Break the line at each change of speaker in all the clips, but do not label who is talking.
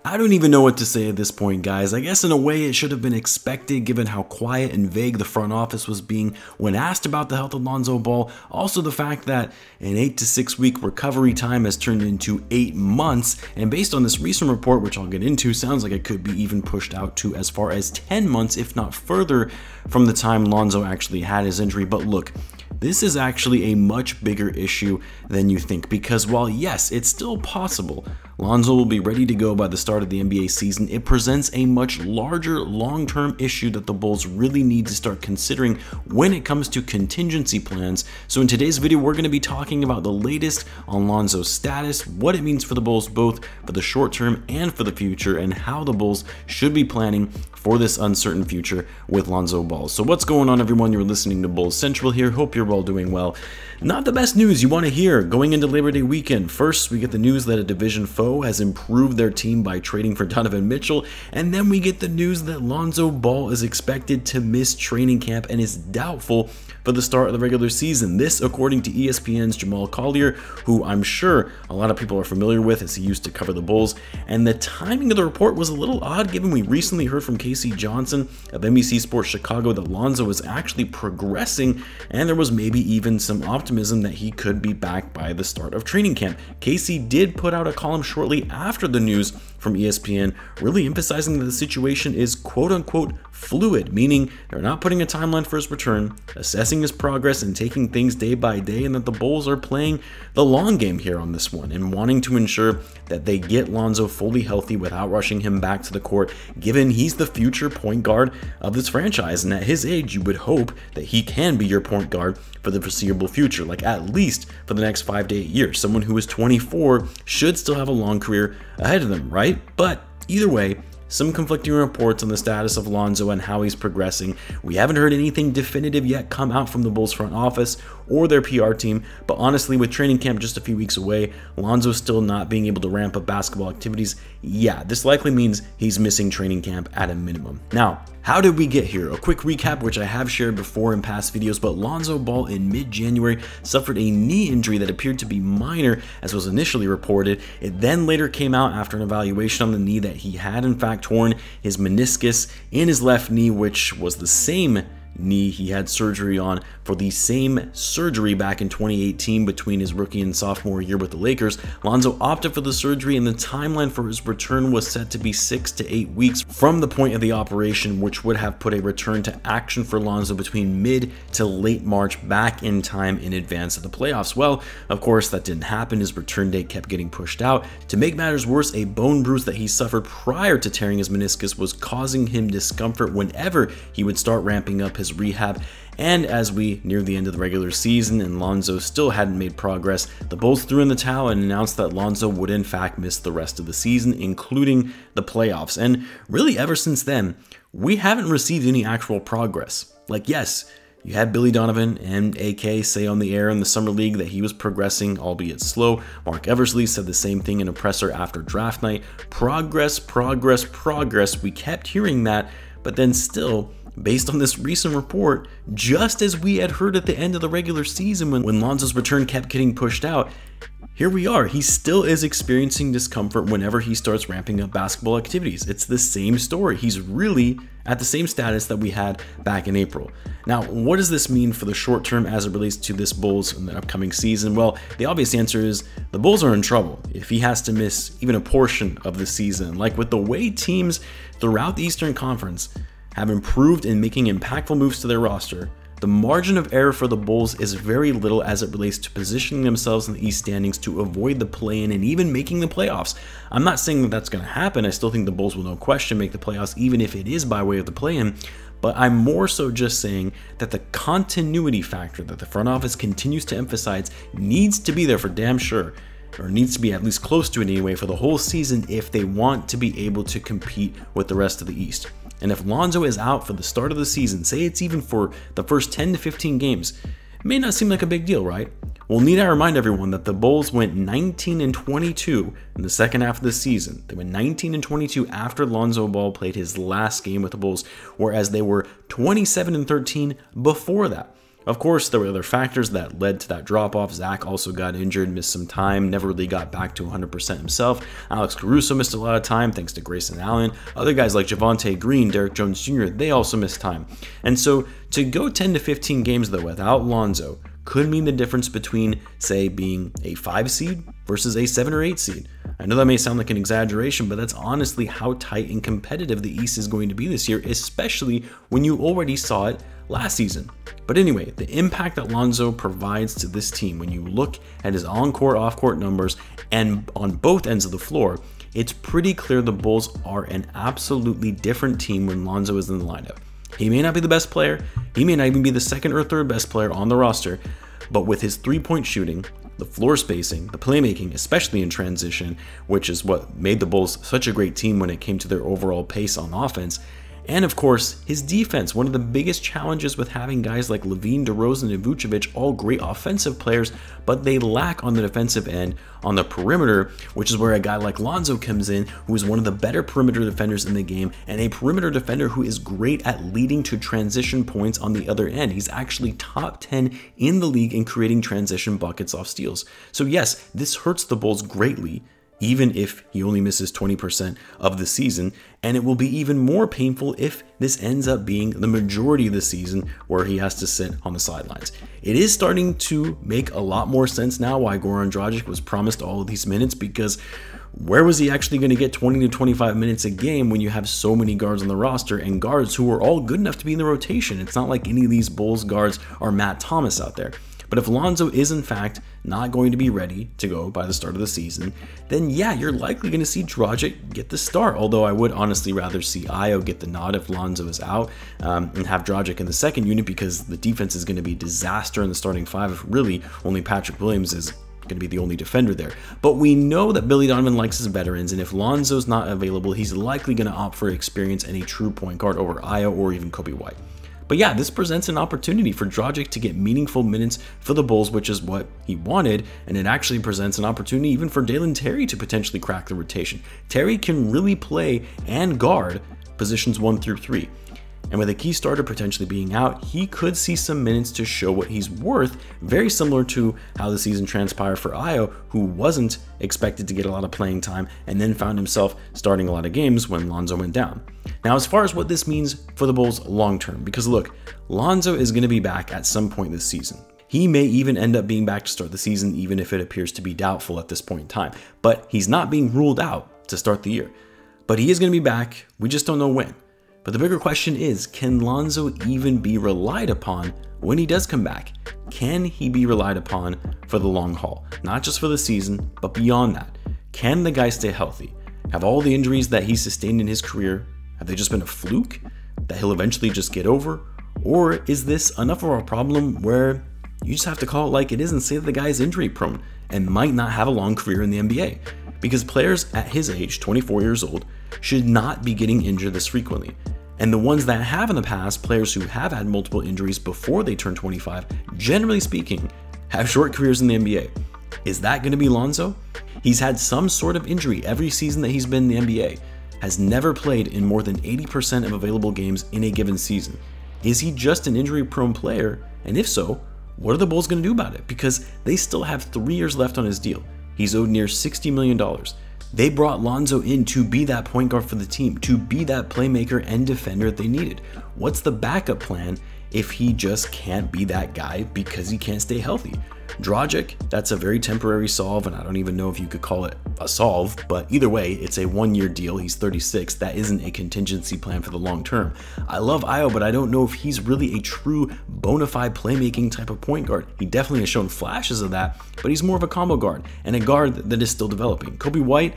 I don't even know what to say at this point, guys. I guess in a way it should have been expected given how quiet and vague the front office was being when asked about the health of Lonzo Ball. Also the fact that an 8 to 6 week recovery time has turned into 8 months, and based on this recent report, which I'll get into, sounds like it could be even pushed out to as far as 10 months, if not further, from the time Lonzo actually had his injury. But look, this is actually a much bigger issue than you think, because while yes, it's still possible Lonzo will be ready to go by the start of the NBA season, it presents a much larger long-term issue that the Bulls really need to start considering when it comes to contingency plans. So in today's video, we're going to be talking about the latest on Lonzo's status, what it means for the Bulls both for the short term and for the future, and how the Bulls should be planning for this uncertain future with Lonzo Ball. So what's going on, everyone? You're listening to Bulls Central here. Hope you're all doing well. Not the best news you want to hear going into Labor Day weekend. First, we get the news that a division foe has improved their team by trading for Donovan Mitchell, and then we get the news that Lonzo Ball is expected to miss training camp and is doubtful for the start of the regular season. This according to ESPN's Jamal Collier, who I'm sure a lot of people are familiar with as he used to cover the Bulls. And the timing of the report was a little odd given we recently heard from Casey Johnson of NBC Sports Chicago that Lonzo was actually progressing, and there was maybe even some optimism that he could be back by the start of training camp. Casey did put out a column shortly after the news from ESPN, really emphasizing that the situation is quote-unquote fluid, meaning they're not putting a timeline for his return, assessing his progress and taking things day by day, and that the Bulls are playing the long game here on this one and wanting to ensure that they get Lonzo fully healthy without rushing him back to the court, given he's the future point guard of this franchise, and at his age you would hope that he can be your point guard for the foreseeable future, like at least for the next 5 to 8 years. Someone who is 24 should still have a long career ahead of them, right? But either way, some conflicting reports on the status of Lonzo and how he's progressing. We haven't heard anything definitive yet come out from the Bulls front office or their PR team, but honestly, with training camp just a few weeks away, Lonzo still not being able to ramp up basketball activities, yeah, this likely means he's missing training camp at a minimum. Now, how did we get here? A quick recap, which I have shared before in past videos, but Lonzo Ball in mid-January suffered a knee injury that appeared to be minor as was initially reported. It then later came out after an evaluation on the knee that he had in fact torn his meniscus in his left knee, which was the same knee he had surgery on for the same surgery back in 2018 between his rookie and sophomore year with the Lakers. Lonzo opted for the surgery, and the timeline for his return was set to be 6 to 8 weeks from the point of the operation, which would have put a return to action for Lonzo between mid to late March, back in time in advance of the playoffs. Well, of course, that didn't happen. His return date kept getting pushed out. To make matters worse, a bone bruise that he suffered prior to tearing his meniscus was causing him discomfort whenever he would start ramping up his rehab. And as we near the end of the regular season and Lonzo still hadn't made progress, the Bulls threw in the towel and announced that Lonzo would in fact miss the rest of the season, including the playoffs. And really ever since then, we haven't received any actual progress. Like, yes, you had Billy Donovan and AK say on the air in the Summer League that he was progressing, albeit slow. Mark Eversley said the same thing in a presser after draft night. Progress, progress, progress. We kept hearing that, but then still, based on this recent report, just as we had heard at the end of the regular season when Lonzo's return kept getting pushed out, here we are. He still is experiencing discomfort whenever he starts ramping up basketball activities. It's the same story. He's really at the same status that we had back in April. Now, what does this mean for the short term as it relates to this Bulls in the upcoming season? Well, the obvious answer is the Bulls are in trouble if he has to miss even a portion of the season. Like, with the way teams throughout the Eastern Conference have improved in making impactful moves to their roster, the margin of error for the Bulls is very little as it relates to positioning themselves in the East standings to avoid the play-in and even making the playoffs. I'm not saying that that's going to happen. I still think the Bulls will no question make the playoffs, even if it is by way of the play-in. But I'm more so just saying that the continuity factor that the front office continues to emphasize needs to be there for damn sure, or needs to be at least close to it anyway, for the whole season if they want to be able to compete with the rest of the East. And if Lonzo is out for the start of the season, say it's even for the first 10 to 15 games, it may not seem like a big deal, right? Well, need I remind everyone that the Bulls went 19-22 in the second half of the season. They went 19-22 after Lonzo Ball played his last game with the Bulls, whereas they were 27-13 before that. Of course, there were other factors that led to that drop-off. Zach also got injured, missed some time, never really got back to 100% himself. Alex Caruso missed a lot of time thanks to Grayson Allen. Other guys like Javonte Green, Derrick Jones Jr., they also missed time. And so to go 10 to 15 games though without Lonzo could mean the difference between, say, being a 5 seed versus a 7 or 8 seed. I know that may sound like an exaggeration, but that's honestly how tight and competitive the East is going to be this year, especially when you already saw it last season. But anyway, the impact that Lonzo provides to this team, when you look at his on-court, off-court numbers, and on both ends of the floor, it's pretty clear the Bulls are an absolutely different team when Lonzo is in the lineup. He may not be the best player, he may not even be the second or third best player on the roster, but with his three-point shooting, the floor spacing, the playmaking, especially in transition, which is what made the Bulls such a great team when it came to their overall pace on offense, and of course, his defense, one of the biggest challenges with having guys like Lavine, DeRozan, and Vucevic, all great offensive players, but they lack on the defensive end, on the perimeter, which is where a guy like Lonzo comes in, who is one of the better perimeter defenders in the game, and a perimeter defender who is great at leading to transition points on the other end. He's actually top 10 in the league in creating transition buckets off steals. So yes, this hurts the Bulls greatly, even if he only misses 20% of the season, and it will be even more painful if this ends up being the majority of the season where he has to sit on the sidelines. It is starting to make a lot more sense now why Goran Dragic was promised all of these minutes, because where was he actually going to get 20 to 25 minutes a game when you have so many guards on the roster and guards who are all good enough to be in the rotation? It's not like any of these Bulls guards are Matt Thomas out there. But if Lonzo is in fact not going to be ready to go by the start of the season, then yeah, you're likely going to see Dragic get the start. Although I would honestly rather see Ayo get the nod if Lonzo is out, and have Dragic in the second unit, because the defense is going to be a disaster in the starting five if really only Patrick Williams is going to be the only defender there. But we know that Billy Donovan likes his veterans, and if Lonzo's not available, he's likely going to opt for experience and a true point guard over Ayo or even Coby White. But yeah, this presents an opportunity for Dragic to get meaningful minutes for the Bulls, which is what he wanted, and it actually presents an opportunity even for Dalen Terry to potentially crack the rotation. Terry can really play and guard positions 1 through 3. And with a key starter potentially being out, he could see some minutes to show what he's worth, very similar to how the season transpired for Ayo, who wasn't expected to get a lot of playing time and then found himself starting a lot of games when Lonzo went down. Now, as far as what this means for the Bulls long term, because look, Lonzo is going to be back at some point this season. He may even end up being back to start the season, even if it appears to be doubtful at this point in time. But he's not being ruled out to start the year. But he is going to be back, we just don't know when. But the bigger question is, can Lonzo even be relied upon when he does come back? Can he be relied upon for the long haul? Not just for the season, but beyond that. Can the guy stay healthy? Have all the injuries that he sustained in his career, have they just been a fluke that he'll eventually just get over? Or is this enough of a problem where you just have to call it like it is and say that the guy is injury prone and might not have a long career in the NBA? Because players at his age, 24 years old, should not be getting injured this frequently. And the ones that have in the past, players who have had multiple injuries before they turn 25, generally speaking, have short careers in the NBA. Is that going to be Lonzo? He's had some sort of injury every season that he's been in the NBA, has never played in more than 80% of available games in a given season. Is he just an injury-prone player? And if so, what are the Bulls going to do about it? Because they still have 3 years left on his deal. He's owed near $60 million. They brought Lonzo in to be that point guard for the team, to be that playmaker and defender that they needed. What's the backup plan if he just can't be that guy because he can't stay healthy? Dragic, that's a very temporary solve, and I don't even know if you could call it a solve, but either way, it's a 1-year deal. He's 36. That isn't a contingency plan for the long term. I love Ayo, but I don't know if he's really a true bona fide playmaking type of point guard. He definitely has shown flashes of that, but he's more of a combo guard and a guard that is still developing. Coby White,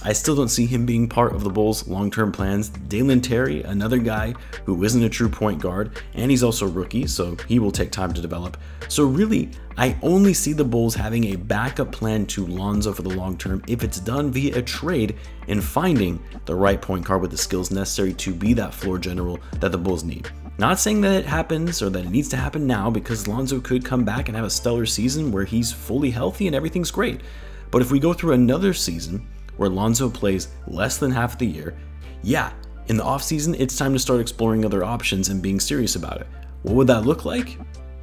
I still don't see him being part of the Bulls' long-term plans. Dalen Terry, another guy who isn't a true point guard, and he's also a rookie, so he will take time to develop. So really, I only see the Bulls having a backup plan to Lonzo for the long term if it's done via a trade and finding the right point guard with the skills necessary to be that floor general that the Bulls need. Not saying that it happens or that it needs to happen now, because Lonzo could come back and have a stellar season where he's fully healthy and everything's great. But if we go through another season where Lonzo plays less than half the year, yeah, in the offseason, it's time to start exploring other options and being serious about it. What would that look like?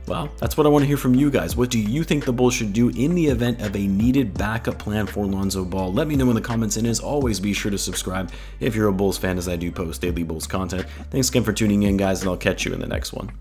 Well, that's what I want to hear from you guys. What do you think the Bulls should do in the event of a needed backup plan for Lonzo Ball? Let me know in the comments, and as always, be sure to subscribe if you're a Bulls fan, as I do post daily Bulls content. Thanks again for tuning in, guys, and I'll catch you in the next one.